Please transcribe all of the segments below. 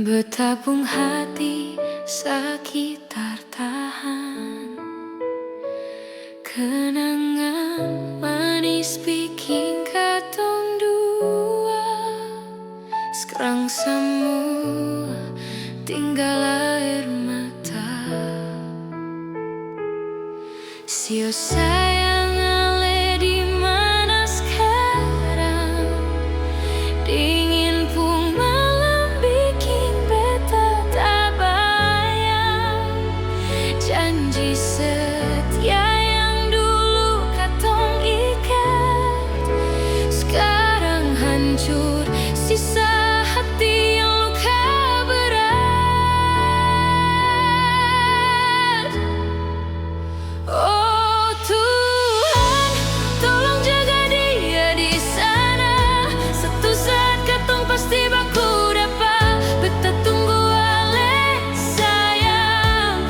Betapung hati sakit tertahan, kenangan manis bikin katong dua. Sekarang semua tinggal air mata. Sio sayang ale di mana sekarang? Dingin pun malam bikin beta tak bayang. Janji setia yang dulu katong ikat, sekarang hancur sisa hati yang luka berat. Oh Tuhan, tolong jaga dia di sana. Satu saat katong pasti baku dapat. Beta tunggu ale sayang,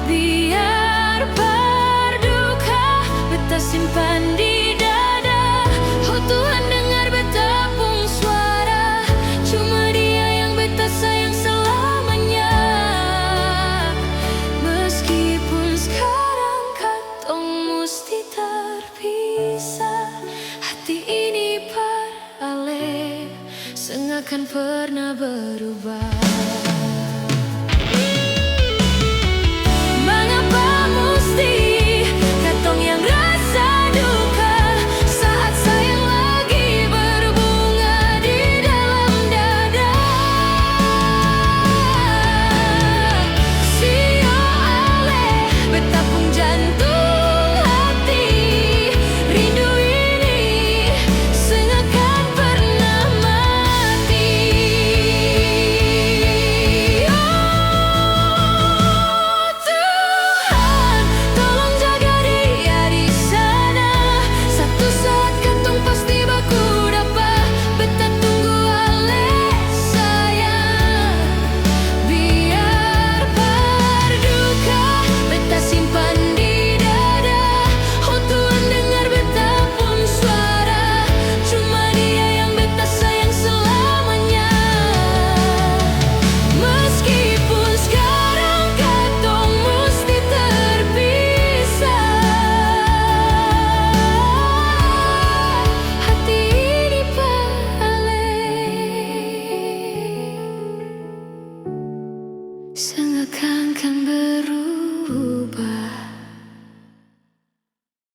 biar berduka beta simpan di dada. Oh Tuhan, dengar beta pung suara. Cuma dia yang beta sayang selamanya. Meskipun sekarang katong mesti terpisah, hati ini parale sengakan pernah berubah. Mengapa mesti katong yang rasa duka saat sayang lagi berbunga di dalam dada? Sio ale beta pung jantung hati, rindu ini sengakan pernah mati. Oh Tuhan, tolong jaga dia di sana. Satu saat katong pasti baku dapat. Beta tunggu ale sayang, biar berduka beta simpan di dada. Oh Tuhan, dengar beta pun suara. Cuma dia yang beta sayang selamanya. Meskipun sekarang katong mesti terpisah, hati ini parale sengakan kan berubah.